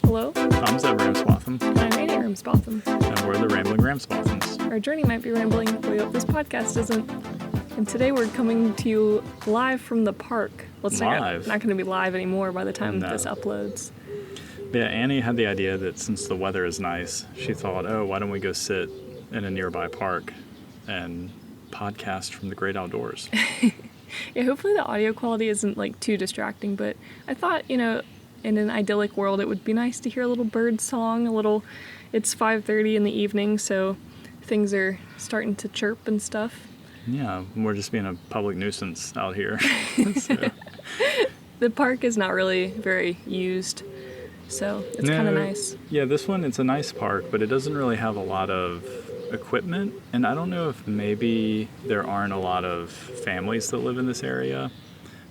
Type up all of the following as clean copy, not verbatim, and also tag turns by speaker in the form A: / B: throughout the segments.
A: Hello,
B: I'm Zeb Ramsbotham,
A: and I'm Annie Ramsbotham.
B: and we're the Rambling Ramsbothams.
A: Our journey might be rambling, but we hope this podcast isn't. And today we're coming to you live from the park. Well, it's
B: Live?
A: not going to be live anymore by the time
B: No.
A: this uploads.
B: Yeah, Annie had the idea that since the weather is nice, she thought, oh, why don't we go sit in a nearby park and podcast from the great outdoors?
A: Yeah, hopefully the audio quality isn't like too distracting, but I thought, in an idyllic world, it would be nice to hear a little bird song, it's 5:30 in the evening, so things are starting to chirp and stuff.
B: Yeah, we're just being a public nuisance out here. So,
A: The park is not really very used, so it's kind of nice.
B: Yeah, this one, it's a nice park, but it doesn't really have a lot of equipment. And I don't know if maybe there aren't a lot of families that live in this area,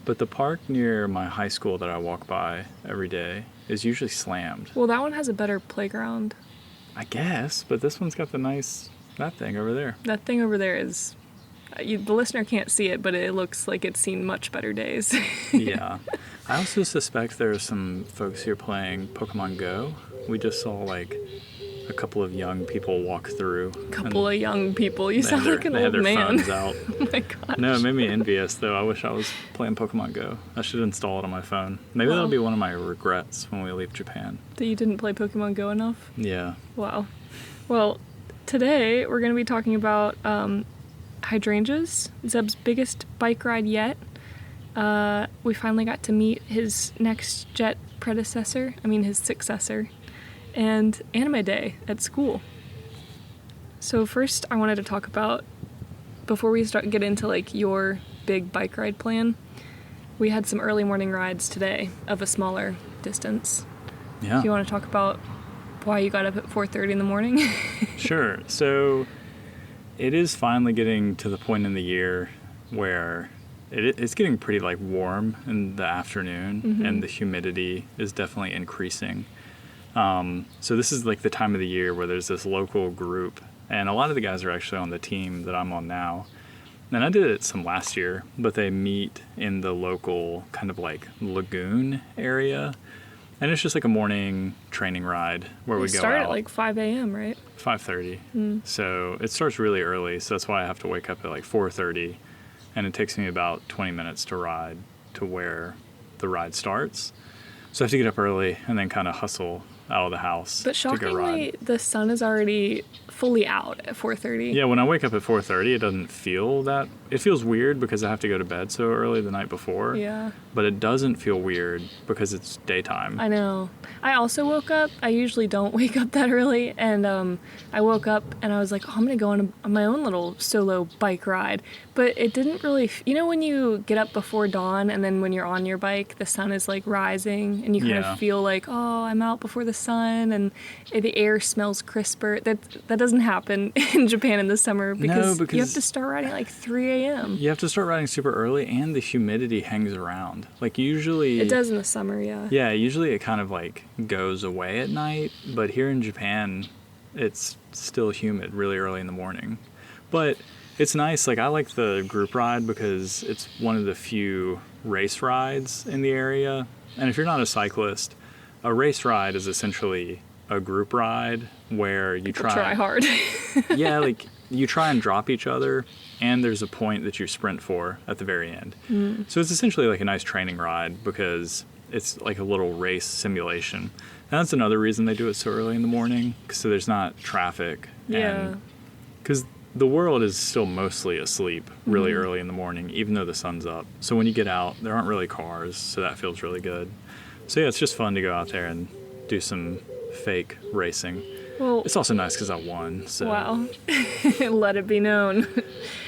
B: but the park near my high school that I walk by every day is usually slammed.
A: Well, that one has a better playground.
B: I guess, but this one's got that thing over there.
A: That thing over there is, the listener can't see it, but it looks like it's seen much better days.
B: Yeah. I also suspect there are some folks here playing Pokemon Go. We just saw a couple of young people walk through.
A: Couple of young people. You sound like an old
B: They had their
A: man.
B: phones out.
A: Oh my gosh.
B: No, it made me envious, though. I wish I was playing Pokemon Go. I should install it on my phone. Maybe that'll be one of my regrets when we leave Japan.
A: That you didn't play Pokemon Go enough?
B: Yeah.
A: Wow. Well, today we're going to be talking about hydrangeas, Zeb's biggest bike ride yet. We finally got to meet his next jet his successor, and anime day at school. So first I wanted to talk about, before we get into your big bike ride plan, we had some early morning rides today of a smaller distance.
B: Yeah.
A: Do you want to talk about why you got up at 4:30 in the morning?
B: Sure. So it is finally getting to the point in the year where it's getting pretty warm in the afternoon, and the humidity is definitely increasing. So this is the time of the year where there's this local group, and a lot of the guys are actually on the team that I'm on now. And I did it some last year, but they meet in the local kind of lagoon area. And it's just a morning training ride where we go
A: start
B: out.
A: at 5 a.m., right?
B: 5:30. So it starts really early, so that's why I have to wake up at 4:30, and it takes me about 20 minutes to ride to where the ride starts. So I have to get up early and then kind of hustle out of the house
A: But
B: to go ride.
A: shockingly, the sun is already fully out at 4:30.
B: Yeah, when I wake up at 4:30, it doesn't feel that. It feels weird because I have to go to bed so early the night before.
A: Yeah.
B: But it doesn't feel weird because it's daytime.
A: I know. I also woke up. I usually don't wake up that early, and I woke up and I was like, I'm going to go on my own little solo bike ride. But it didn't really, when you get up before dawn and then when you're on your bike, the sun is rising and you kind of feel oh, I'm out before the sun, and the air smells crisper. That doesn't happen in Japan in the summer because you have to start riding at 3 a.m.
B: You have to start riding super early, and the humidity hangs around. Usually...
A: It does in the summer, yeah.
B: Yeah, usually it kind of goes away at night, but here in Japan, it's still humid really early in the morning. But it's nice. I like the group ride because it's one of the few race rides in the area. And if you're not a cyclist, a race ride is essentially a group ride where you try
A: hard.
B: Yeah, you try and drop each other, and there's a point that you sprint for at the very end. So it's essentially a nice training ride because it's a little race simulation. And that's another reason they do it so early in the morning, so there's not traffic.
A: Yeah.
B: Because the world is still mostly asleep really early in the morning, even though the sun's up. So when you get out, there aren't really cars, so that feels really good. So yeah, it's just fun to go out there and do some fake racing.
A: Well,
B: it's also nice because I won. So.
A: Wow. Let it be known.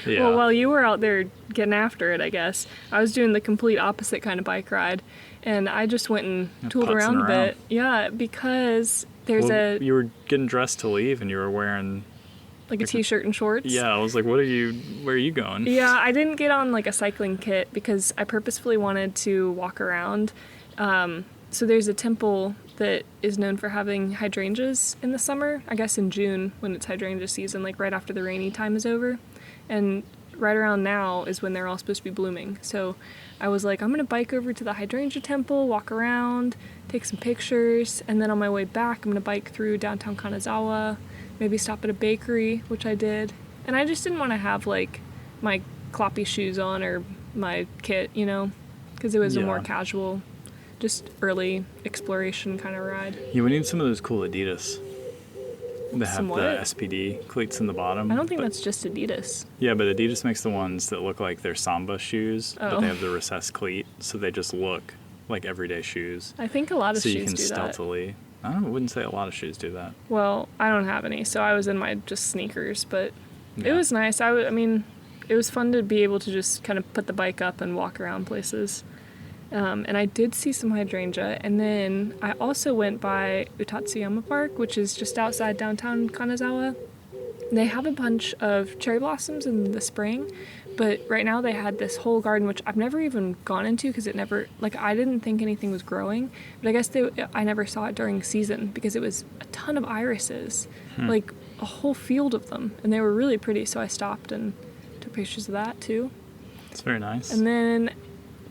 B: Yeah.
A: Well, while you were out there getting after it, I guess, I was doing the complete opposite kind of bike ride. And I just went and tooled around a bit. Yeah, because there's
B: You were getting dressed to leave and you were wearing...
A: a t-shirt and shorts.
B: Yeah, I was like, where are you going?
A: Yeah, I didn't get on a cycling kit because I purposefully wanted to walk around. So there's a temple that is known for having hydrangeas in the summer, I guess in June when it's hydrangea season, right after the rainy time is over. And right around now is when they're all supposed to be blooming. So I was like, I'm going to bike over to the hydrangea temple, walk around, take some pictures, and then on my way back, I'm going to bike through downtown Kanazawa, maybe stop at a bakery, which I did. And I just didn't want to have, like, my cloppy shoes on or my kit, you know, because it was a more casual, just early exploration kind of ride.
B: Yeah, we need some of those cool Adidas that have
A: Somewhat.
B: the SPD cleats in the bottom.
A: I don't think that's just Adidas.
B: Yeah, but Adidas makes the ones that look like they're Samba shoes, but they have the recessed cleat, so they just look like everyday shoes.
A: I think a lot of
B: so
A: shoes
B: you can
A: do that.
B: stealthily. I wouldn't say a lot of shoes do that.
A: Well, I don't have any, so I was in my just sneakers, but it
B: Yeah.
A: was nice. I mean, it was fun to be able to just kind of put the bike up and walk around places. And I did see some hydrangea, and then I also went by Utatsuyama Park, which is just outside downtown Kanazawa. They have a bunch of cherry blossoms in the spring, but right now they had this whole garden, which I've never even gone into because it never, like, I didn't think anything was growing, but I guess I never saw it during season because it was a ton of irises, like a whole field of them, and they were really pretty, so I stopped and took pictures of that too.
B: It's very nice.
A: And then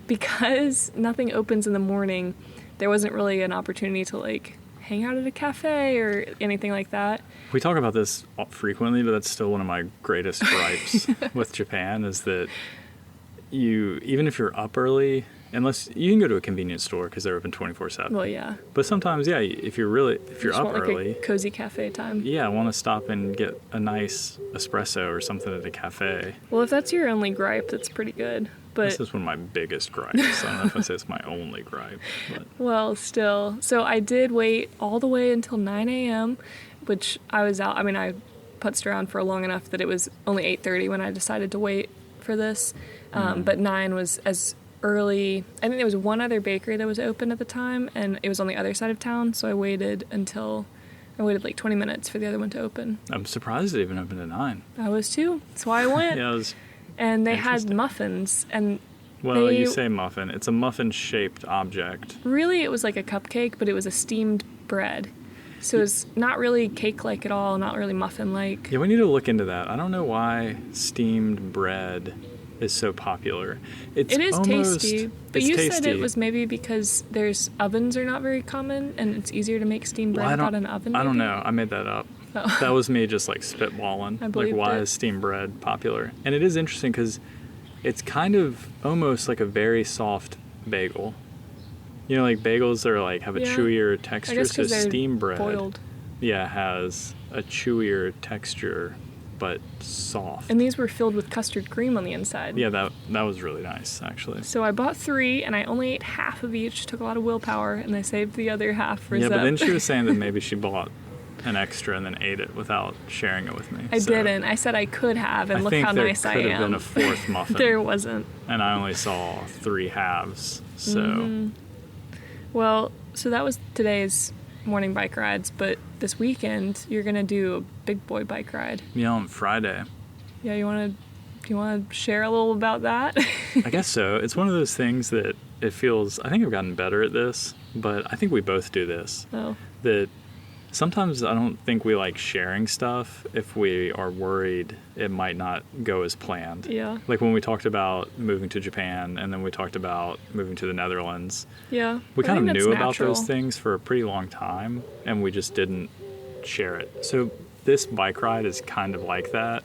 A: because nothing opens in the morning, there wasn't really an opportunity to, like, hang out at a cafe or anything like that.
B: We talk about this frequently, but that's still one of my greatest gripes with Japan is that even if you're up early, unless you can go to a convenience store because they're open 24/7.
A: Well, yeah.
B: But sometimes, if you're
A: Just
B: up
A: want, like,
B: early,
A: a cozy cafe time.
B: I want to stop and get a nice espresso or something at a cafe.
A: Well, if that's your only gripe, that's pretty good. But
B: This is one of my biggest gripes. I don't know if I say it's my only gripe, but
A: well, still. So I did wait all the way until 9 a.m., which I was out. I mean, I putzed around for long enough that it was only 8:30 when I decided to wait for this. But 9 was as early. I think there was one other bakery that was open at the time, and it was on the other side of town, so I waited like 20 minutes for the other one to open.
B: I'm surprised it even opened at 9.
A: I was too. That's why I went.
B: Yeah, it was.
A: And they had
B: Interesting.
A: muffins, and
B: Well, you say muffin. It's a muffin-shaped object.
A: really it was like a cupcake, but it was a steamed bread. So it was not really cake-like at all, not really muffin-like.
B: Yeah, we need to look into that. I don't know why steamed bread is so popular.
A: It is tasty, but
B: it's
A: you
B: tasty.
A: said it was maybe because ovens are not very common, and it's easier to make steamed bread without an oven.
B: I don't
A: maybe?
B: know. I made that up.
A: Oh.
B: That was me just like spitballing.
A: I
B: Like,
A: believed
B: why
A: it.
B: is steamed bread popular? And it is interesting because it's kind of almost like a very soft bagel. You know, like bagels are like have a
A: Yeah.
B: chewier
A: I
B: texture.
A: guess
B: So
A: 'cause they're
B: steamed bread,
A: boiled.
B: has a chewier texture, but soft.
A: And these were filled with custard cream on the inside.
B: Yeah, that was really nice actually.
A: So I bought 3, and I only ate half of each. Took a lot of willpower, and I saved the other half for
B: Yeah,
A: Zep.
B: but then she was saying that maybe she bought an extra and then ate it without sharing it with me.
A: I
B: So
A: didn't. I said I could have, and
B: I
A: look
B: think
A: how
B: there
A: nice I
B: could have been
A: am.
B: a 4th muffin.
A: There wasn't.
B: And I only saw 3 halves. So
A: Mm-hmm. Well, so that was today's morning bike rides, but this weekend you're gonna do a big boy bike ride.
B: yeah, on Friday.
A: Yeah, do you wanna share a little about that?
B: I guess so. It's one of those things that it feels, I think I've gotten better at this, but I think we both do this.
A: Oh.
B: That sometimes I don't think we like sharing stuff if we are worried it might not go as planned.
A: Yeah.
B: Like when we talked about moving to Japan and then we talked about moving to the Netherlands.
A: Yeah.
B: We
A: I
B: kind of
A: think
B: knew
A: that's
B: about
A: natural.
B: those things for a pretty long time and we just didn't share it. So this bike ride is kind of like that.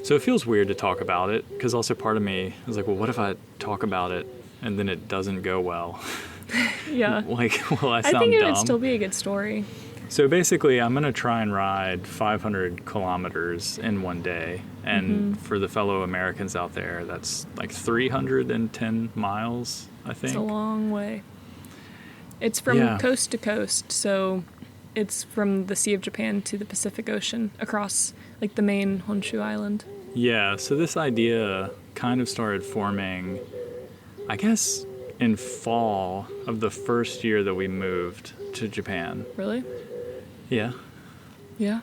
B: So it feels weird to talk about it because also part of me is like, well, what if I talk about it and then it doesn't go well?
A: Yeah.
B: Like, will I
A: I
B: sound
A: think it
B: dumb?
A: would still be a good story.
B: So basically, I'm going to try and ride 500 kilometers in one day. And for the fellow Americans out there, that's like 310 miles, I think.
A: It's a long way. It's from
B: Yeah.
A: coast to coast, so it's from the Sea of Japan to the Pacific Ocean across like the main Honshu Island.
B: Yeah, so this idea kind of started forming, I guess, in fall of the first year that we moved to Japan.
A: Really?
B: Yeah.
A: Yeah.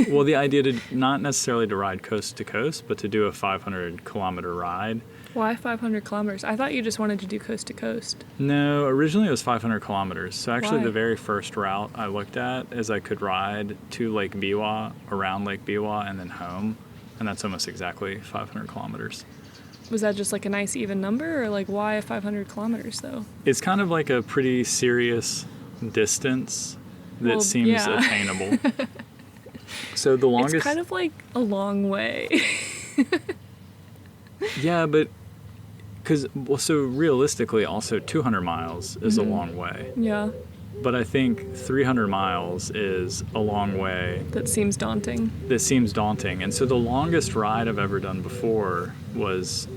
B: Well, the idea to not necessarily to ride coast to coast, but to do a 500 kilometer ride.
A: Why 500 kilometers? I thought you just wanted to do coast to coast.
B: No, originally it was 500 kilometers. So actually
A: Why?
B: the very first route I looked at is I could ride to Lake Biwa, around Lake Biwa, and then home. and that's almost exactly 500 kilometers.
A: Was that just like a nice even number, or like why 500 kilometers though?
B: It's kind of like a pretty serious distance that seems attainable. So the longest...
A: It's kind of like a long way.
B: Yeah, but... so realistically, also 200 miles is a long way.
A: Yeah.
B: But I think 300 miles is a long way.
A: That seems daunting.
B: And so the longest ride I've ever done before was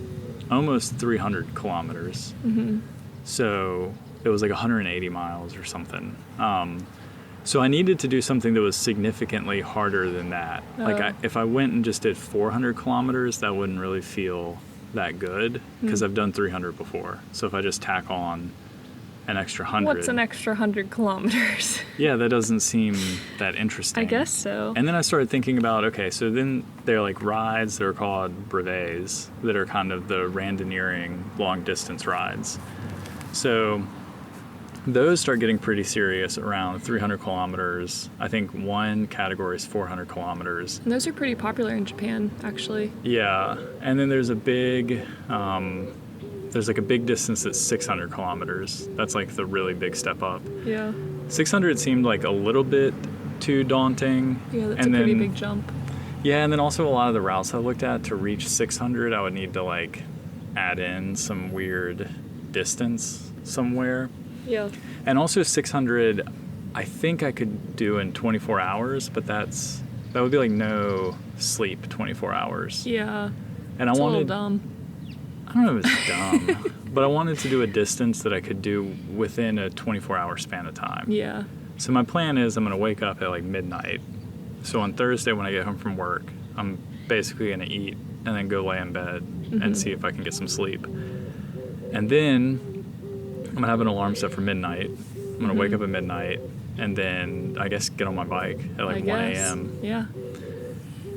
B: almost 300 kilometers. Mm-hmm. So it was like 180 miles or something. So I needed to do something that was significantly harder than that. Like if I went and just did 400 kilometers, that wouldn't really feel that good because I've done 300 before. So if I just tack on an extra 100.
A: What's an extra 100 kilometers?
B: Yeah, that doesn't seem that interesting.
A: I guess so.
B: And then I started thinking about, okay, so then there are like rides that are called brevets that are kind of the randonneering long distance rides. So those start getting pretty serious around 300 kilometers. I think one category is 400 kilometers.
A: And those are pretty popular in Japan, actually.
B: Yeah. And then there's a big... there's like a big distance that's 600 kilometers. That's like the really big step up.
A: Yeah.
B: 600 seemed like a little bit too daunting.
A: Yeah, that's a pretty big jump.
B: Yeah, and then also a lot of the routes I looked at to reach 600, I would need to like add in some weird distance somewhere.
A: Yeah.
B: And also 600, I think I could do in 24 hours, but that would be like no sleep 24 hours.
A: Yeah.
B: And
A: it's
B: I wanted...
A: a little dumb.
B: I don't know if it's dumb, but I wanted to do a distance that I could do within a 24-hour span of time.
A: Yeah.
B: So my plan is I'm going to wake up at like midnight. So on Thursday when I get home from work, I'm basically going to eat and then go lay in bed and see if I can get some sleep. And then I'm going to have an alarm set for midnight. I'm going to wake up at midnight and then I guess get on my bike at like 1 a.m.
A: Yeah.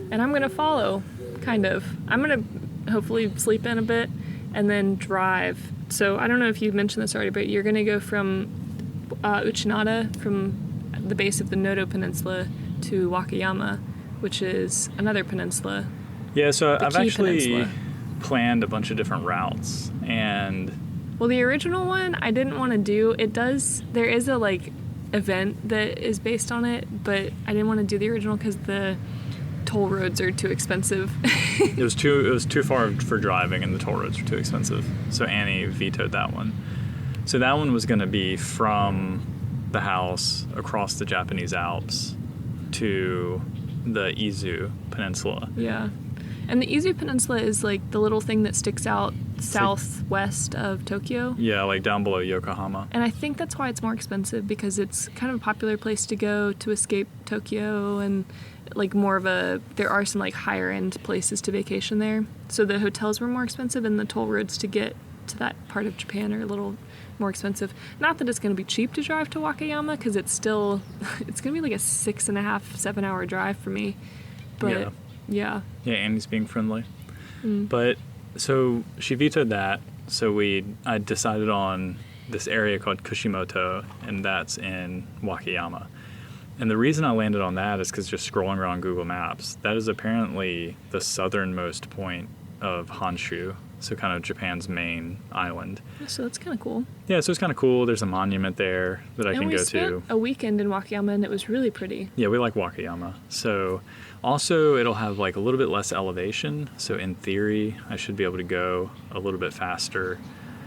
A: And I'm going to follow, kind of. I'm going to hopefully sleep in a bit and then drive. So I don't know if you mentioned this already, but you're going to go from Uchinada, from the base of the Noto Peninsula, to Wakayama, which is another peninsula.
B: Yeah, so I've actually
A: peninsula.
B: planned a bunch of different routes. And
A: well, the original one I didn't want to do. There is a like event that is based on it, but I didn't want to do the original because the toll roads are too expensive.
B: It was too far for driving, and the toll roads were too expensive. So Annie vetoed that one. So that one was going to be from the house across the Japanese Alps to the Izu Peninsula.
A: Yeah. And the Izu Peninsula is like the little thing that sticks out southwest of Tokyo.
B: Yeah, like down below Yokohama.
A: And I think that's why it's more expensive, because it's kind of a popular place to go to escape Tokyo, and like there are some like higher end places to vacation there. So the hotels were more expensive, and the toll roads to get to that part of Japan are a little more expensive. Not that it's going to be cheap to drive to Wakayama, because it's going to be like a 6.5, 7 hour drive for me. But yeah. Yeah,
B: Annie's being friendly. But so she vetoed that. So I decided on this area called Kushimoto, and that's in Wakayama. And the reason I landed on that is because just scrolling around Google Maps, that is apparently the southernmost point of Honshu, so kind of Japan's main island.
A: So that's kind of cool.
B: Yeah, so it's kind of cool. There's a monument there that I can go to.
A: And we spent a weekend in Wakayama, and it was really pretty.
B: Yeah, we like Wakayama. So also it'll have like a little bit less elevation, so in theory I should be able to go a little bit faster.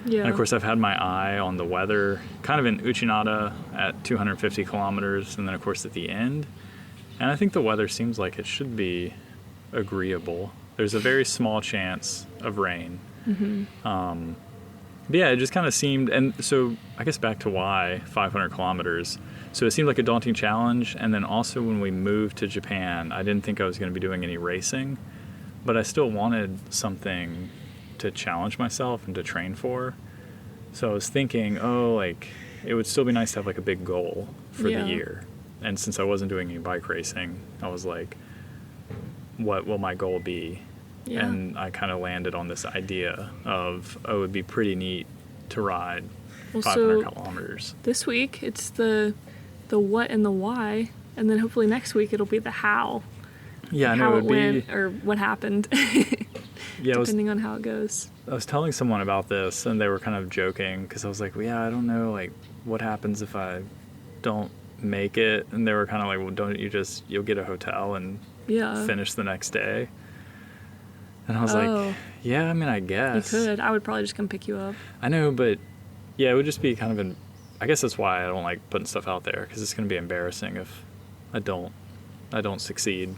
B: Yeah. And of course I've had my eye on the weather, kind of in Uchinada at 250 kilometers, and then of course at the end. And I think the weather seems like it should be agreeable. There's a very small chance of rain. But yeah, it just kind of seemed, and so I guess back to why 500 kilometers. So it seemed like a daunting challenge, and then also when we moved to Japan, I didn't think I was going to be doing any racing, but I still wanted something to challenge myself and to train for. So I was thinking, like it would still be nice to have like a big goal for the year. And since I wasn't doing any bike racing, I was like, what will my goal be? Yeah. And I kind of landed on this idea of, it would be pretty neat to ride 500 kilometers.
A: This week it's the what and the why, and then hopefully next week it'll be the how.
B: Yeah, I know,
A: how
B: it
A: it
B: would be...
A: went or what happened,
B: Yeah,
A: depending on how it goes.
B: I was telling someone about this, and they were kind of joking, because I was like, well, yeah, I don't know, like, what happens if I don't make it? And they were kind of like, well, don't you just, you'll get a hotel and
A: Yeah.
B: finish the next day? And I was
A: Oh.
B: like, yeah, I mean, I
A: You
B: guess.
A: could. I would probably just come pick you up.
B: I know, but yeah, it would just be kind of an... I guess that's why I don't like putting stuff out there, because it's going to be embarrassing if I don't succeed.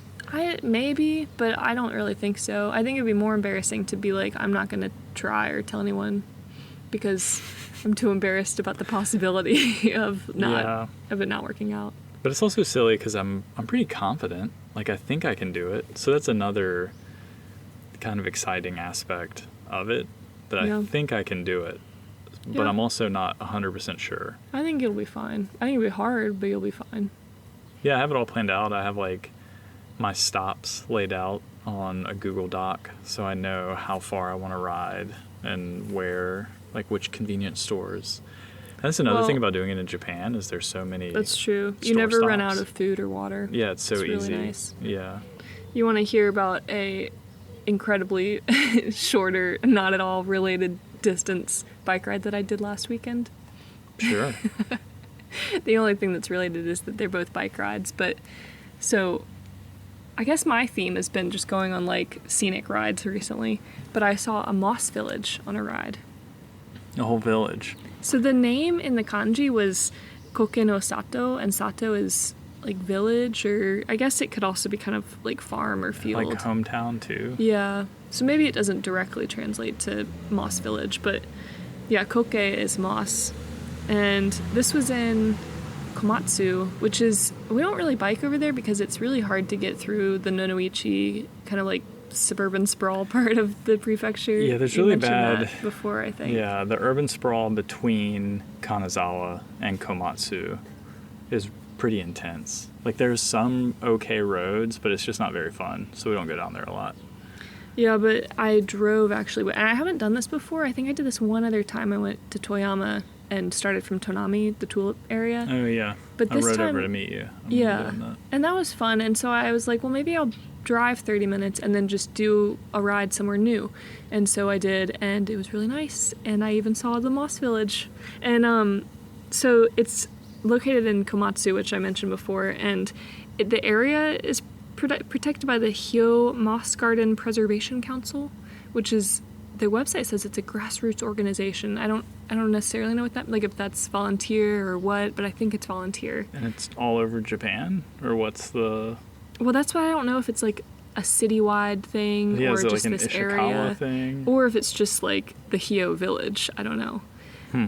A: Maybe, but I don't really think so. I think it'd be more embarrassing to be like, I'm not going to try or tell anyone because I'm too embarrassed about the possibility of it not working out.
B: But it's also silly because I'm pretty confident. Like, I think I can do it. So that's another kind of exciting aspect of it, that I think I can do it. But
A: Yeah.
B: I'm also not 100% sure.
A: I think it'll be fine. I think it'll be hard, but you'll be fine.
B: Yeah, I have it all planned out. I have, like, my stops laid out on a Google Doc, so I know how far I want to ride and where, like, which convenience stores. And that's another thing about doing it in Japan, is there's so many...
A: That's true. You
B: store
A: never run
B: stops.
A: out of food or water.
B: Yeah, it's so
A: It's really
B: easy.
A: nice.
B: Yeah.
A: You want to hear about a incredibly shorter, not at all related distance bike ride that I did last weekend?
B: Sure.
A: The only thing that's related is that they're both bike rides, but so I guess my theme has been just going on like scenic rides recently, but I saw a moss village on a ride.
B: A whole village.
A: So the name in the kanji was Koke no Sato, and Sato is like village, or I guess it could also be kind of like farm or field.
B: Like hometown, too.
A: Yeah. So maybe it doesn't directly translate to moss village, but yeah, Koke is moss. And this was in Komatsu, which is, we don't really bike over there because it's really hard to get through the Nonoichi kind of like suburban sprawl part of the prefecture.
B: Yeah, there's
A: You
B: really
A: mentioned
B: bad
A: that before, I think.
B: Yeah, the urban sprawl between Kanazawa and Komatsu is pretty intense. Like, there's some okay roads, but it's just not very fun, so we don't go down there a lot.
A: Yeah, but I drove actually, and I haven't done this before. I think I did this one other time. I went to Toyama and started from Tonami, the tulip area.
B: Oh, yeah.
A: But
B: I
A: this
B: rode
A: time,
B: over to meet you.
A: Yeah,
B: That.
A: and that was fun. And so I was like, well, maybe I'll drive 30 minutes and then just do a ride somewhere new. And so I did, and it was really nice. And I even saw the Moss Village. And so it's located in Komatsu, which I mentioned before, and the area is protected by the Hyo Moss Garden Preservation Council, which is, their website says it's a grassroots organization. I don't necessarily know what that, like, if that's volunteer or what, but I think it's volunteer.
B: And it's all over Japan? Or what's the...
A: Well, that's why I don't know if it's like a citywide thing,
B: Yeah,
A: or
B: is it
A: just
B: like an
A: this
B: Ishikawa
A: area
B: thing?
A: or if it's just like the Hyo village. I don't know.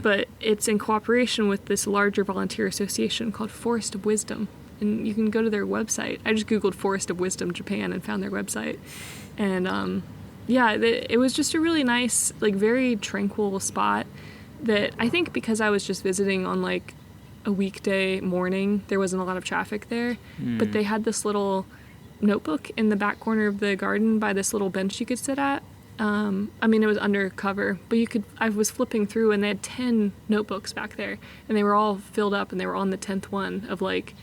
A: But it's in cooperation with this larger volunteer association called Forest of Wisdom. And you can go to their website. I just Googled Forest of Wisdom Japan and found their website. And yeah, it was just a really nice, like, very tranquil spot that I think because I was just visiting on like a weekday morning, there wasn't a lot of traffic there. But they had this little notebook in the back corner of the garden by this little bench you could sit at. I mean, it was undercover, but I was flipping through and they had 10 notebooks back there, and they were all filled up, and they were on the 10th one of like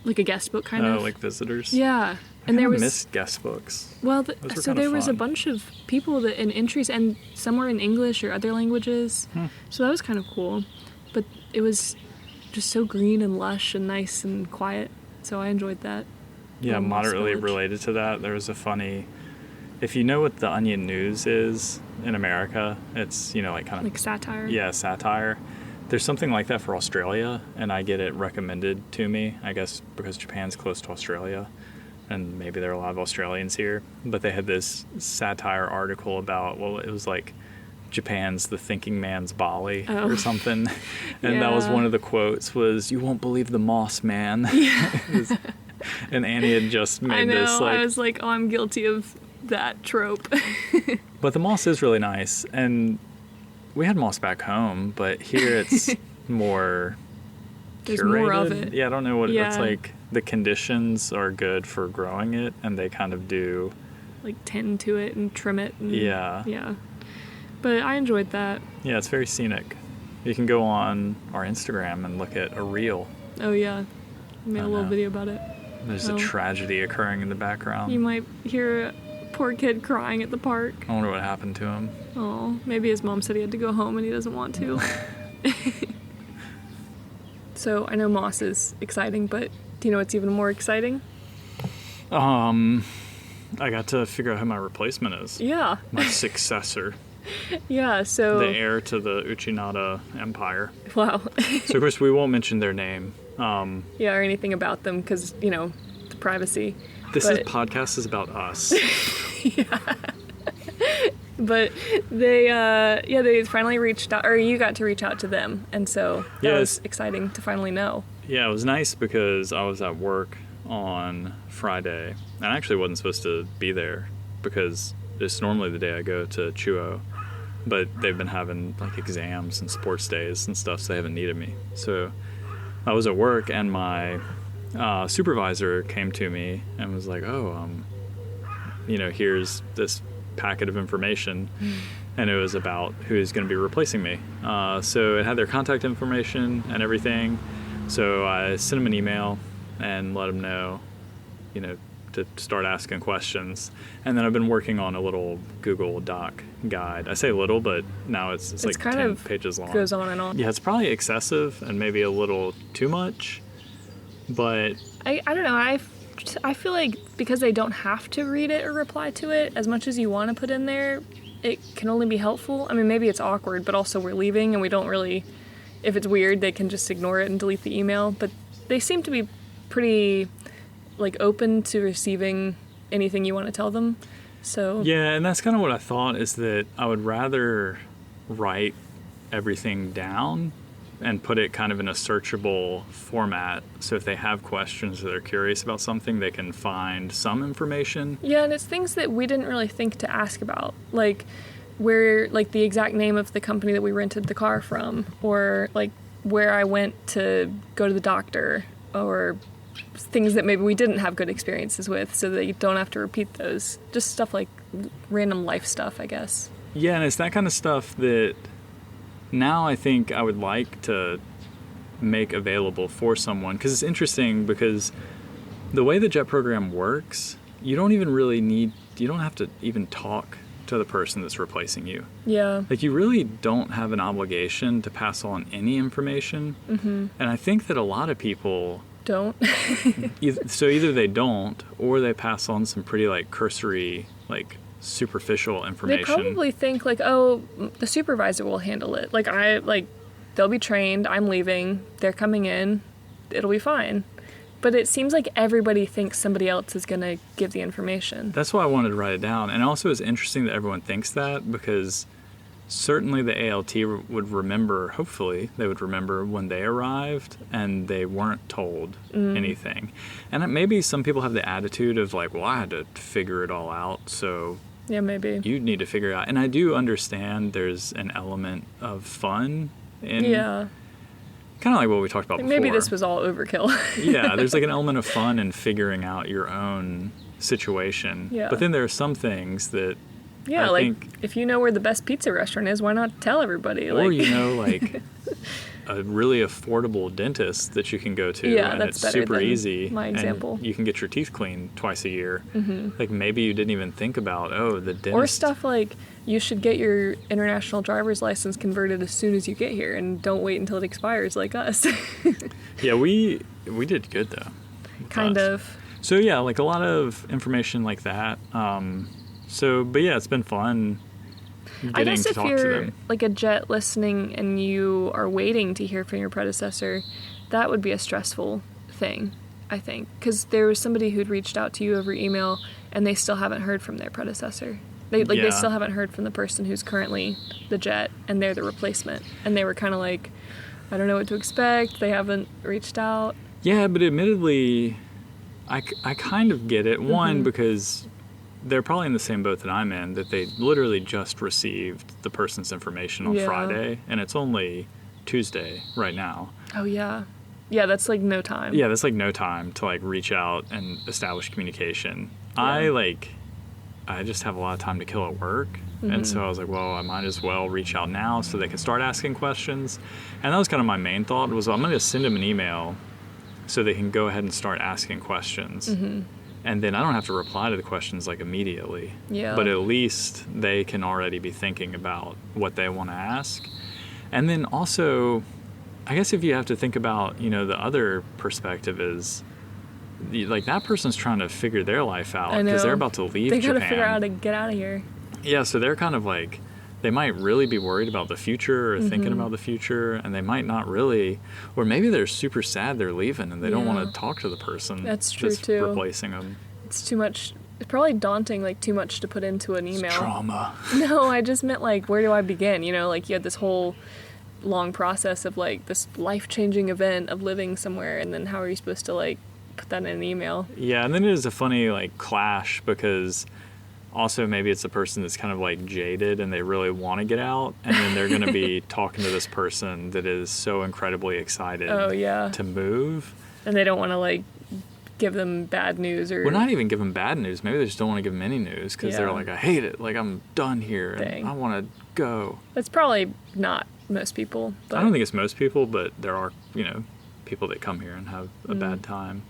A: a guest book kind of.
B: Oh, like visitors?
A: Yeah.
B: And there was... missed guest books.
A: Well,
B: Those were
A: so
B: kinda
A: there was a
B: fun.
A: bunch of people that in entries, and some were in English or other languages. So that was kind of cool. But it was just so green and lush and nice and quiet. So I enjoyed that.
B: Yeah,
A: Little moss
B: moderately
A: village.
B: related to that, there was a funny... If you know what the Onion News is in America, it's, like kind of...
A: Like satire?
B: Yeah, satire. There's something like that for Australia, and I get it recommended to me, I guess because Japan's close to Australia, and maybe there are a lot of Australians here. But they had this satire article about, well, it was like Japan's the thinking man's Bali or something. And that was one of the quotes was, "You won't believe the moss man."
A: Yeah.
B: And Annie had just made this like...
A: I was like, oh, I'm guilty of that trope.
B: But the moss is really nice, and we had moss back home, but here it's more
A: There's
B: curated.
A: more of it.
B: Yeah, I don't know what
A: Yeah.
B: it's like. The conditions are good for growing it, and they kind of do.
A: Like tend to it and trim it. And,
B: Yeah.
A: Yeah. But I enjoyed that.
B: Yeah, it's very scenic. You can go on our Instagram and look at a reel.
A: Oh, yeah. Made
B: I
A: a little
B: know.
A: video about it.
B: There's a
A: Oh.
B: tragedy occurring in the background.
A: You might hear a poor kid crying at the park.
B: I wonder what happened to him.
A: Oh, maybe his mom said he had to go home and he doesn't want to. So I know moss is exciting, but do you know what's even more exciting?
B: I got to figure out who my replacement is.
A: Yeah.
B: My successor.
A: Yeah, so...
B: The heir to the Uchinada Empire.
A: Wow.
B: So, of course, we won't mention their name.
A: Yeah, or anything about them, because, you know, the privacy.
B: This
A: But-
B: podcast is about us.
A: But they finally reached out, or you got to reach out to them, and so that
B: Yes.
A: was exciting to finally know.
B: Yeah, it was nice because I was at work on Friday, and I actually wasn't supposed to be there because it's normally the day I go to Chuo, but they've been having like exams and sports days and stuff, so they haven't needed me. So I was at work, and my supervisor came to me and was like, "Oh, here's this packet of information," and it was about who's going to be replacing me. So it had their contact information and everything. So I sent him an email and let him know, to start asking questions. And then I've been working on a little Google Doc guide. I say little, but now it's like
A: kind
B: 10
A: of
B: pages long.
A: Goes on and on.
B: Yeah, it's probably excessive and maybe a little too much, but
A: I don't know. I feel like because they don't have to read it or reply to it, as much as you want to put in there, it can only be helpful. I mean, maybe it's awkward, but also we're leaving and we don't really, if it's weird, they can just ignore it and delete the email. But they seem to be pretty, like, open to receiving anything you want to tell them. So
B: yeah, and that's kind of what I thought, is that I would rather write everything down and put it kind of in a searchable format, so if they have questions or they're curious about something, they can find some information.
A: Yeah, and it's things that we didn't really think to ask about, like where, like the exact name of the company that we rented the car from, or like where I went to go to the doctor, or things that maybe we didn't have good experiences with, so that you don't have to repeat those. Just stuff like random life stuff, I guess.
B: Yeah, and it's that kind of stuff that now I think I would like to make available for someone, because it's interesting, because the way the JET program works, you don't have to even talk to the person that's replacing you.
A: Yeah.
B: Like, you really don't have an obligation to pass on any information. Mm-hmm. And I think that a lot of people
A: Don't.
B: so either they don't, or they pass on some pretty like cursory, like superficial information.
A: They probably think like, oh, the supervisor will handle it. They'll be trained. I'm leaving. They're coming in. It'll be fine. But it seems like everybody thinks somebody else is going to give the information.
B: That's why I wanted to write it down. And also it's interesting that everyone thinks that, because certainly the ALT would remember, hopefully they would remember when they arrived and they weren't told anything. And maybe some people have the attitude of like, well, I had to figure it all out, so
A: Yeah, maybe.
B: you need to figure it out. And I do understand there's an element of fun in
A: Yeah.
B: kind of like what we talked about before.
A: Maybe this was all overkill.
B: Yeah, there's like an element of fun in figuring out your own situation.
A: Yeah.
B: But then there are some things that
A: Yeah,
B: I
A: like
B: think,
A: if you know where the best pizza restaurant is, why not tell everybody?
B: or
A: Like,
B: like a really affordable dentist that you can go to,
A: Yeah,
B: and
A: that's
B: it's
A: better
B: super
A: than
B: easy.
A: my example.
B: And you can get your teeth cleaned twice a year.
A: Mm-hmm.
B: Like, maybe you didn't even think about, the dentist.
A: or stuff like you should get your international driver's license converted as soon as you get here, and don't wait until it expires like us.
B: Yeah, we did good though. with
A: Kind
B: us.
A: of.
B: So yeah, like a lot of information like that. But yeah, it's been fun
A: I
B: getting
A: guess
B: to
A: if
B: talk to
A: you're
B: them.
A: like a jet listening and you are waiting to hear from your predecessor, that would be a stressful thing, I think. Because there was somebody who'd reached out to you over email and they still haven't heard from their predecessor. They
B: Yeah.
A: still haven't heard from the person who's currently the jet, and they're the replacement. And they were kind of like, I don't know what to expect. They haven't reached out.
B: Yeah, but admittedly, I kind of get it. One,
A: Mm-hmm.
B: because they're probably in the same boat that I'm in, that they literally just received the person's information on
A: Yeah.
B: Friday, and it's only Tuesday right now.
A: Oh, yeah. Yeah, that's like no time.
B: Yeah, that's like no time to like reach out and establish communication.
A: Yeah.
B: I just have a lot of time to kill at work.
A: Mm-hmm.
B: And so I was like, well, I might as well reach out now so they can start asking questions. And that was kind of my main thought, was I'm going to send them an email so they can go ahead and start asking questions. And then I don't have to reply to the questions like immediately.
A: Yeah.
B: But at least they can already be thinking about what they want to ask. And then also, I guess if you have to think about, you know, the other perspective is, like, that person's trying to figure their life out because they're about to leave Japan.
A: They gotta figure out how to get out of here.
B: Yeah, so they're kind of like, they might really be worried about the future or thinking about the future, and they might not really, or maybe they're super sad they're leaving and they don't want to talk to the person
A: that's too.
B: replacing them.
A: It's too much. It's probably daunting, like too much to put into an email.
B: It's trauma.
A: No, I just meant like, where do I begin? You know, like you had this whole long process of like this life-changing event of living somewhere, and then how are you supposed to like put that in an email?
B: Yeah, and then it is a funny like clash because also maybe it's a person that's kind of like jaded and they really want to get out, and then they're going to be talking to this person that is so incredibly excited to move.
A: And they don't want to like give them bad news or...
B: Well, not even give them bad news. Maybe they just don't want to give them any news because they're like, I hate it. Like, I'm done here and I want to go. That's
A: probably not most people. But...
B: I don't think it's most people, but there are, you know, people that come here and have a bad time.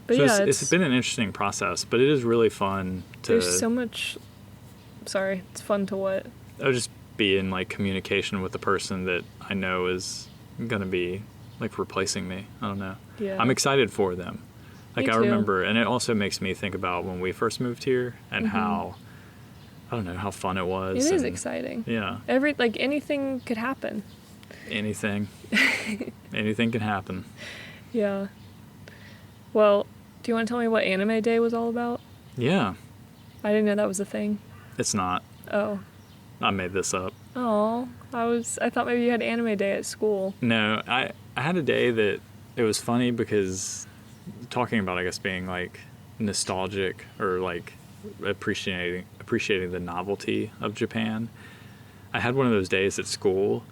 A: But
B: so
A: yeah,
B: it's been an interesting process, but it is really fun to...
A: There's so much... Sorry, it's fun to what?
B: I'll just be in, like, communication with the person that I know is going to be, like, replacing me. I don't know.
A: Yeah.
B: I'm excited for them. Like,
A: Me
B: I
A: too.
B: remember, and it also makes me think about when we first moved here and how, I don't know, how fun it was.
A: It is exciting.
B: Yeah.
A: Anything could happen.
B: Anything. Anything can happen.
A: Yeah. Well, do you want to tell me what Anime Day was all about?
B: Yeah.
A: I didn't know that was a thing.
B: It's not.
A: Oh.
B: I made this up.
A: Oh. I thought maybe you had Anime Day at school.
B: No, I had a day that it was funny because talking about, I guess, being like nostalgic or like appreciating the novelty of Japan. I had one of those days at school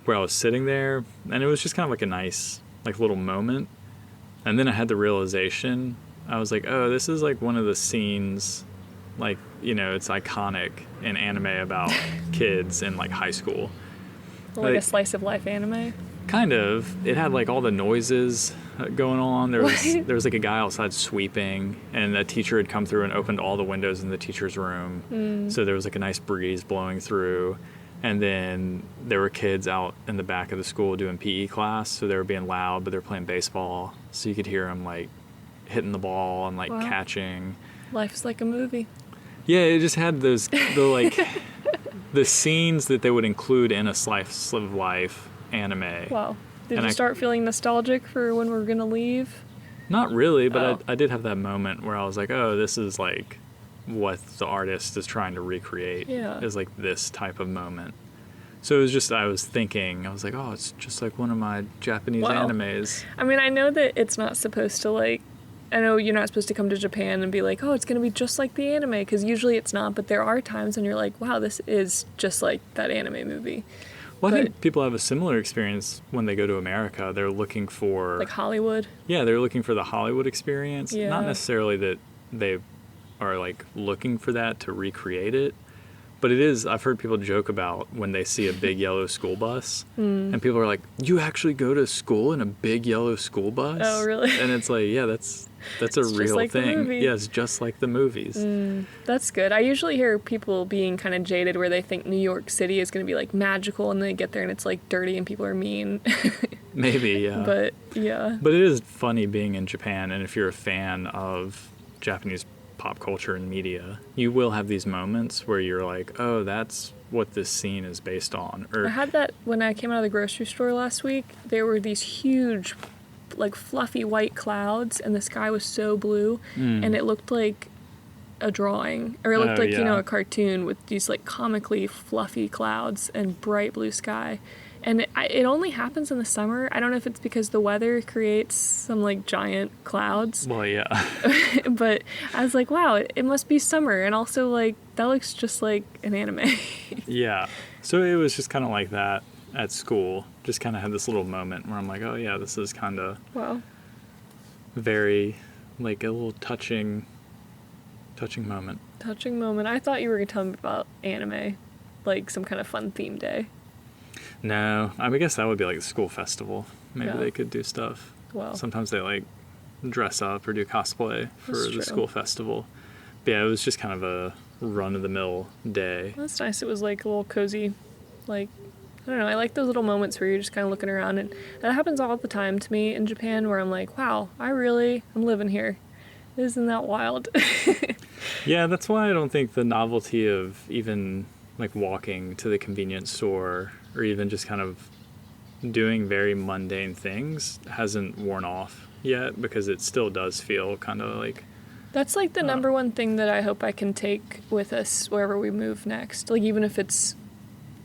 B: where I was sitting there and it was just kind of like a nice like little moment. And then I had the realization, I was like, oh, this is like one of the scenes, like, you know, it's iconic in anime about kids in like high school.
A: Like a slice of life anime?
B: Kind of. It had like all the noises going on. There was like a guy outside sweeping, and a teacher had come through and opened all the windows in the teacher's room. So there was like a nice breeze blowing through. And then there were kids out in the back of the school doing PE class, so they were being loud, but they were playing baseball, so you could hear them like hitting the ball and like catching.
A: Life's like a movie.
B: Yeah, it just had the the scenes that they would include in a slice of life anime.
A: Wow. Did you start feeling nostalgic for when we're gonna leave?
B: Not really, but I did have that moment where I was like, oh, this is like what the artist is trying to recreate is like this type of moment. So it was just, I was like, oh, it's just like one of my Japanese animes.
A: I mean, I know that it's not supposed to like, I know you're not supposed to come to Japan and be like, oh, it's going to be just like the anime, because usually it's not, but there are times when you're like, wow, this is just like that anime movie.
B: Well, I think people have a similar experience when they go to America. They're looking for...
A: Like Hollywood?
B: Yeah, they're looking for the Hollywood experience.
A: Yeah.
B: Not necessarily that they are like looking for that to recreate it, but it is, I've heard people joke about when they see a big yellow school bus and people are like, you actually go to school in a big yellow school bus?
A: Oh, really?
B: And it's like, yeah, that's a real
A: like
B: thing. Yeah, it's just like the movies.
A: That's good. I usually hear people being kind of jaded where they think New York City is going to be like magical, and they get there and it's like dirty and people are mean.
B: Maybe, yeah.
A: But yeah.
B: But it is funny being in Japan, and if you're a fan of Japanese pop culture and media, you will have these moments where you're like, oh, that's what this scene is based on. Or I
A: had that when I came out of the grocery store last week. There were these huge, like, fluffy white clouds, and the sky was so blue, and it looked like a drawing, or it looked like, you know, a cartoon with these, like, comically fluffy clouds and bright blue sky. And it only happens in the summer. I don't know if it's because the weather creates some, like, giant clouds.
B: Well, yeah.
A: But I was like, wow, it must be summer. And also, like, that looks just like an anime.
B: Yeah. So it was just kind of like that at school. Just kind of had this little moment where I'm like, oh, yeah, this is kind of very, like, a little touching moment.
A: Touching moment. I thought you were going to tell me about anime, like some kind of fun theme day.
B: No, I guess that would be like a school festival. Maybe they could do stuff.
A: Well,
B: Sometimes they like dress up or do cosplay for
A: That's
B: the
A: true.
B: school festival. But yeah, it was just kind of a run-of-the-mill day.
A: that's nice. It was like a little cozy, like, I don't know. I like those little moments where you're just kind of looking around, and that happens all the time to me in Japan, where I'm like, wow, I'm living here. Isn't that wild?
B: Yeah, that's why I don't think the novelty of even like walking to the convenience store or even just kind of doing very mundane things hasn't worn off yet, because it still does feel kind of like
A: That's like the number one thing that I hope I can take with us wherever we move next. Like, even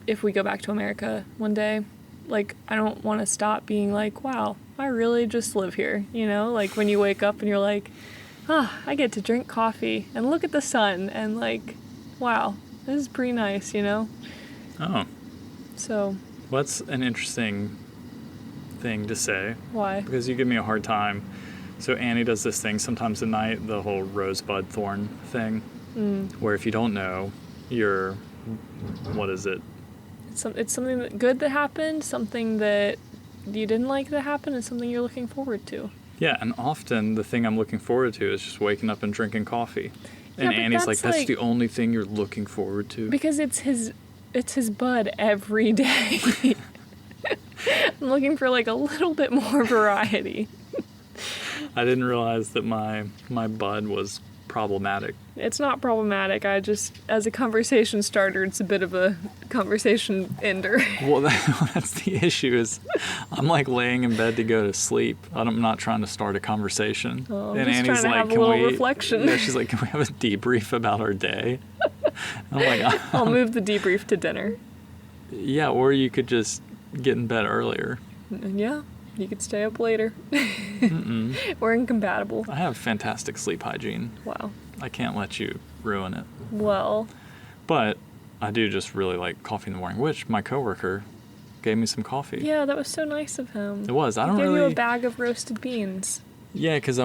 A: if we go back to America one day, like, I don't want to stop being like, wow, I really just live here, you know? Like, when you wake up and you're like, I get to drink coffee and look at the sun and, like, wow, this is pretty nice, you know?
B: oh,
A: So,
B: well, that's an interesting thing to say,
A: why?
B: because you give me a hard time. So Annie does this thing sometimes at night, the whole rosebud thorn thing, where if you don't know, you're, what is it?
A: It's something good that happened, something that you didn't like that happened, and something you're looking forward to.
B: Yeah, and often the thing I'm looking forward to is just waking up and drinking coffee.
A: Yeah,
B: And
A: but
B: Annie's like,
A: that's
B: that's the only thing you're looking forward to.
A: Because it's his bud every day. I'm looking for like a little bit more variety.
B: I didn't realize that my bud was problematic.
A: It's not problematic. I just, as a conversation starter, it's a bit of a conversation ender.
B: Well, that's the issue is I'm like laying in bed to go to sleep. I'm not trying to start a conversation.
A: Oh, I'm
B: and
A: just
B: Annie's
A: trying to
B: like,
A: have a
B: can
A: little
B: we,
A: reflection.
B: Yeah, she's like, can we have a debrief about our day? I'm like,
A: I'll move the debrief to dinner.
B: yeah, or you could just get in bed earlier.
A: Yeah, you could stay up later. We're incompatible.
B: I have fantastic sleep hygiene.
A: Wow.
B: I can't let you ruin it.
A: Well,
B: But I do just really like coffee in the morning, which my coworker gave me some coffee.
A: yeah, that was so nice of him.
B: It was. I
A: He
B: don't
A: gave
B: really.
A: you a bag of roasted beans.
B: Yeah, because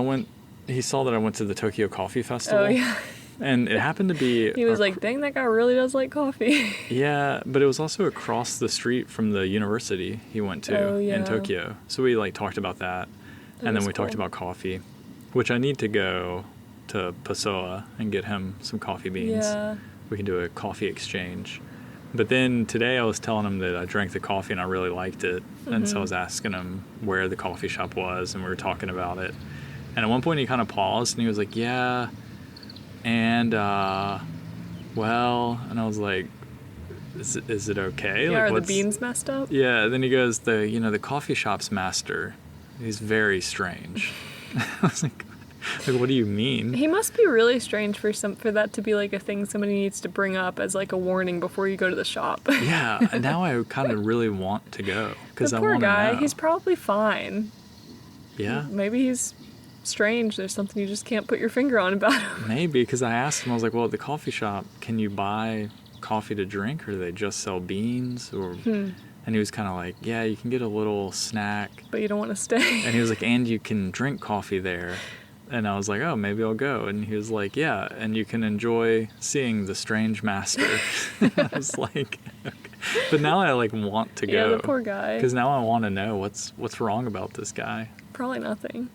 B: he saw that I went to the Tokyo Coffee Festival.
A: Oh, yeah.
B: And it happened to be.
A: He was like, dang, that guy really does like coffee.
B: Yeah, but it was also across the street from the university he went to
A: Oh, yeah.
B: in Tokyo. So we like talked about that. And then
A: was
B: we talked
A: cool.
B: about coffee, which I need to go to Pessoa and get him some coffee beans.
A: Yeah.
B: We can do a coffee exchange. But then today I was telling him that I drank the coffee and I really liked it. And so I was asking him where the coffee shop was, and we were talking about it. And at one point he kind of paused and he was like, yeah, and well, and I was like, is it okay?
A: Yeah,
B: like,
A: are the beans messed up?
B: Yeah, then he goes, the coffee shop's master, he's very strange. I was like, what do you mean?
A: He must be really strange for that to be like a thing somebody needs to bring up as like a warning before you go to the shop.
B: Yeah, and now I kind of really want to go because
A: The
B: I
A: poor
B: want to
A: guy,
B: know.
A: he's probably fine.
B: Yeah,
A: Maybe he's strange. There's something you just can't put your finger on about him.
B: maybe, because I asked him, I was like, well, at the coffee shop, can you buy coffee to drink, or do they just sell beans? Or And he was kind of like, yeah, you can get a little snack.
A: But you don't want to stay.
B: And he was like, and you can drink coffee there. And I was like, oh, maybe I'll go. And he was like, yeah, and you can enjoy seeing the strange master. I was like, okay. But now I like want to go.
A: Yeah, the poor guy.
B: Because now I want to know what's wrong about this guy.
A: Probably nothing.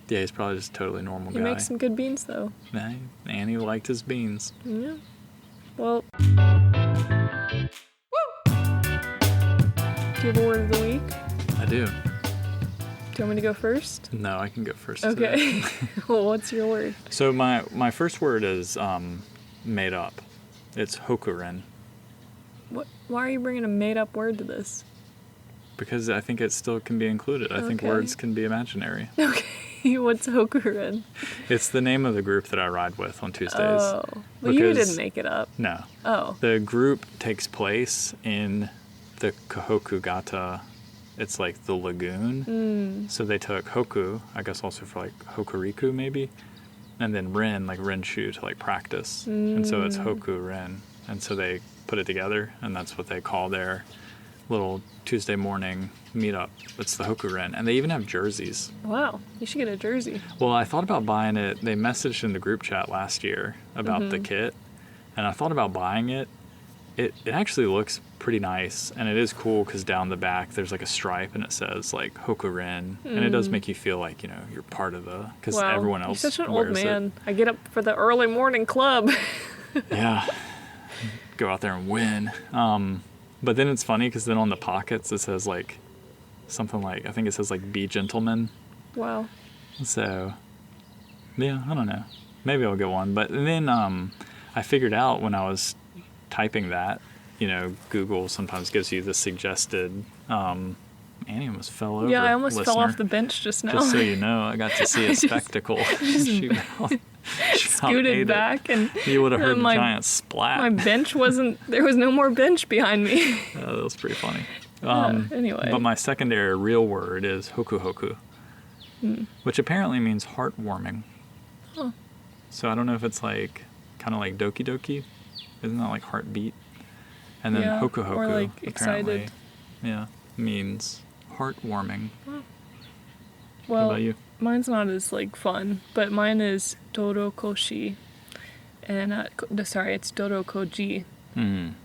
B: Yeah, he's probably just a totally normal
A: He
B: guy.
A: makes some good beans, though.
B: Nah, Annie liked his beans.
A: Yeah. Well. Do you have a word of the week?
B: I do.
A: Do you want me to go first?
B: No, I can go first.
A: Okay.
B: Today.
A: Well, what's your word?
B: So my first word is made up. It's hokuren.
A: What? Why are you bringing a made-up word to this?
B: Because I think it still can be included. I think
A: Okay.
B: words can be imaginary.
A: Okay, what's Hokuren?
B: It's the name of the group that I ride with on Tuesdays.
A: Oh, well, you
B: Because-
A: didn't make it up.
B: No.
A: Oh,
B: The group takes place in the Kahokugata. It's like the lagoon. So they took Hoku, I guess also for like Hokuriku maybe, and then Ren, like Renshu to like practice. And so it's Hoku Ren. And so they put it together, and that's what they call their little Tuesday morning meetup. It's the Hokuren. And they even have jerseys.
A: wow. You should get a jersey.
B: Well, I thought about buying it. They messaged in the group chat last year about the kit, and I thought about buying it. It actually looks pretty nice, and it is cool because down the back there's like a stripe and it says like Hokuren, and it does make you feel like, you know, you're part of the, because
A: Wow,
B: everyone else
A: you're such an
B: wears
A: old man.
B: it.
A: I get up for the early morning club.
B: Yeah, go out there and win. But then it's funny because then on the pockets it says like something like, I think it says like "Be gentlemen."
A: Wow.
B: So yeah, I don't know. Maybe I'll get one. But then I figured out when I was typing that, you know, Google sometimes gives you the suggested. Annie almost fell over.
A: Yeah, I almost
B: listener.
A: fell off the bench just now.
B: Just so you know, I got to see a spectacle.
A: Scooted back, and
B: you would have heard
A: my
B: a giant splat.
A: My bench wasn't. There was no more bench behind me.
B: That was pretty funny.
A: Anyway.
B: But my secondary real word is hoku hoku, which apparently means heartwarming.
A: Huh.
B: So I don't know if it's like kind of like doki doki. Isn't that like heartbeat? And then
A: Yeah,
B: hoku hoku
A: or like
B: apparently,
A: excited.
B: yeah, means heartwarming.
A: Well,
B: what about you?
A: mine's not as like fun, but mine is dorokoshi, and sorry, it's dorokoji, and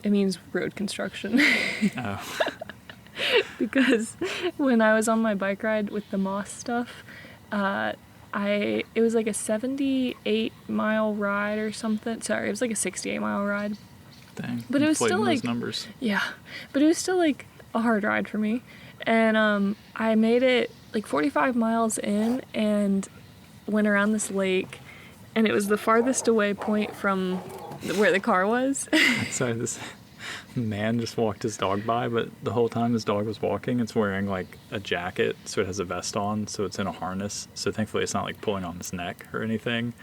A: it means road construction.
B: Oh,
A: Because when I was on my bike ride with the moss stuff, it was like a 78-mile ride or something. Sorry, it was like a 68-mile ride.
B: dang!
A: But it was still
B: Inflating those
A: like
B: numbers.
A: Yeah, but it was still like a hard ride for me. And I made it like 45 miles in and went around this lake, and it was the farthest away point from where the car was.
B: Sorry, this man just walked his dog by, but the whole time his dog was walking, it's wearing like a jacket, so it has a vest on, so it's in a harness. So thankfully it's not like pulling on his neck or anything.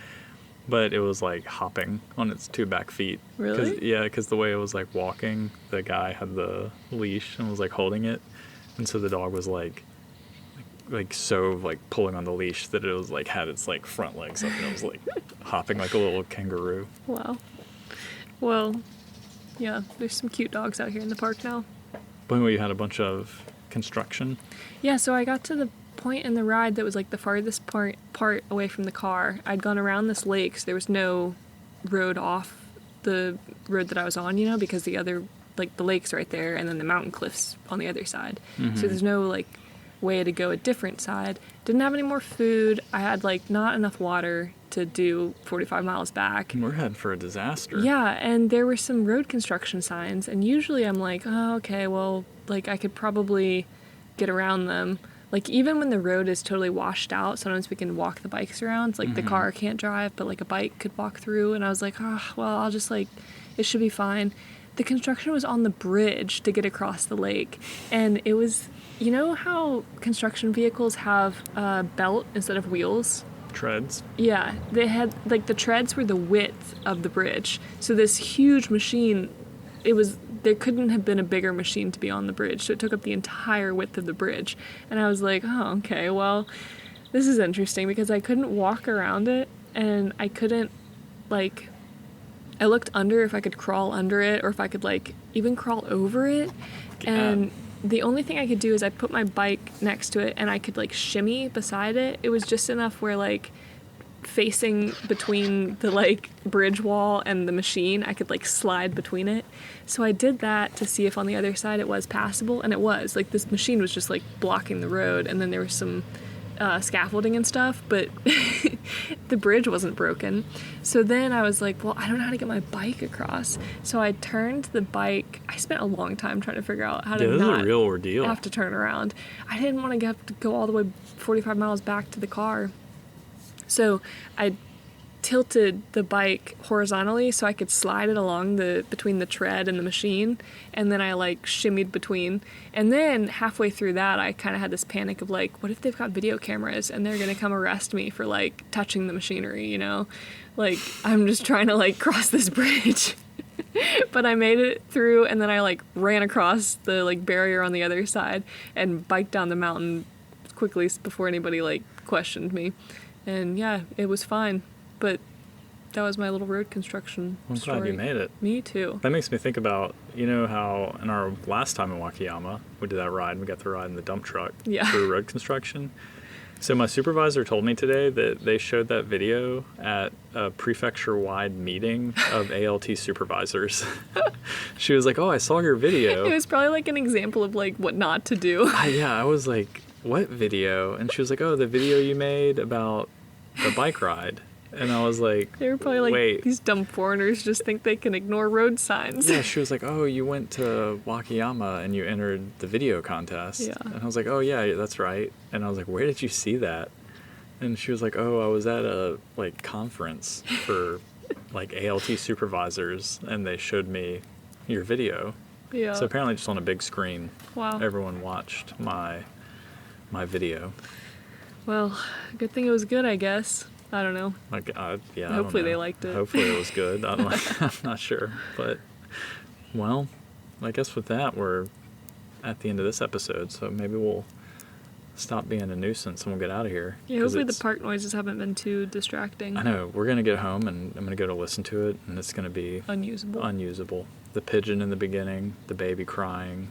B: But it was like hopping on its two back feet.
A: Really?
B: Yeah, because the way it was like walking, the guy had the leash and was like holding it. And so the dog was like so like pulling on the leash that it was like had its like front legs up and it was like hopping like a little kangaroo.
A: Wow. Well, yeah, there's some cute dogs out here in the park now.
B: But anyway, you had a bunch of construction.
A: Yeah, so I got to the point in the ride that was like the farthest part away from the car. I'd gone around this lake, so there was no road off the road that I was on, you know, because the other, like, the lake's right there and then the mountain cliffs on the other side. So there's no like way to go a different side. Didn't have any more food. I had like not enough water to do 45 miles back.
B: We're heading for a disaster.
A: Yeah, and there were some road construction signs, and usually I'm like, oh, okay, well, like I could probably get around them. Like, even when the road is totally washed out, sometimes we can walk the bikes around. It's like the car can't drive, but like a bike could walk through. And I was like, oh, well, I'll just like, it should be fine. The construction was on the bridge to get across the lake. And it was, you know how construction vehicles have a belt instead of wheels?
B: Treads.
A: Yeah, they had, like, the treads were the width of the bridge. So this huge machine, there couldn't have been a bigger machine to be on the bridge, so it took up the entire width of the bridge. And I was like, oh, okay, well, this is interesting, because I couldn't walk around it, and I couldn't, like, I looked under if I could crawl under it, or if I could, like, even crawl over it, and the only thing I could do is I put my bike next to it, and I could, like, shimmy beside it. It was just enough where, like, facing between the like bridge wall and the machine, I could like slide between it. So I did that to see if on the other side it was passable, and it was. Like, this machine was just like blocking the road, and then there was some scaffolding and stuff, but the bridge wasn't broken. So then I was like, well, I don't know how to get my bike across. So I turned the bike. I spent a long time trying to figure out how to
B: this
A: not
B: is a real ordeal.
A: have to turn around. I didn't want to have to go all the way 45 miles back to the car. So I tilted the bike horizontally so I could slide it along between the tread and the machine, and then I like shimmied between. And then halfway through that, I kind of had this panic of like, what if they've got video cameras and they're gonna come arrest me for like touching the machinery, you know? Like, I'm just trying to like cross this bridge. But I made it through, and then I like ran across the like barrier on the other side and biked down the mountain quickly before anybody like questioned me. And yeah, it was fine. But that was my little road construction story.
B: I'm glad you made it.
A: Me too.
B: That makes me think about, you know how in our last time in Wakayama, we did that ride, and we got to ride in the dump truck
A: Yeah.
B: through road construction. So my supervisor told me today that they showed that video at a prefecture-wide meeting of ALT supervisors. She was like, "Oh, I saw your video."
A: It was probably like an example of like what not to do.
B: I was like, "What video?" And she was like, "Oh, the video you made about the bike ride." And I was like,
A: They were probably like,
B: "Wait."
A: these dumb foreigners just think they can ignore road signs.
B: Yeah, she was like, "Oh, you went to Wakayama and you entered the video contest."
A: Yeah.
B: And I was like, "Oh, yeah, that's right." And I was like, "Where did you see that?" And she was like, "Oh, I was at a like conference for like ALT supervisors and they showed me your video."
A: Yeah.
B: So apparently just on a big screen,
A: Wow.
B: everyone watched my video.
A: Well, good thing it was good, I guess. I don't know.
B: Like, yeah. I don't
A: Hopefully they
B: know.
A: liked it.
B: Hopefully it was good. I'm not sure. But, well, I guess with that, we're at the end of this episode. So maybe we'll stop being a nuisance and we'll get out of here.
A: Yeah, hopefully the park noises haven't been too distracting.
B: I know. We're going to get home and I'm going to go to listen to it. And it's going to be unusable. The pigeon in the beginning, the baby crying,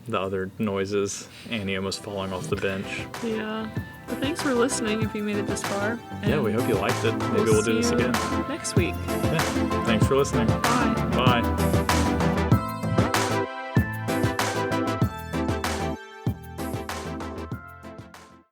B: the other noises, Annie almost falling off the bench.
A: Yeah. But thanks for listening if you made it this far.
B: Yeah, we hope you liked it. Maybe we'll do this again
A: next week.
B: Yeah. Thanks for listening.
A: Bye.
B: Bye.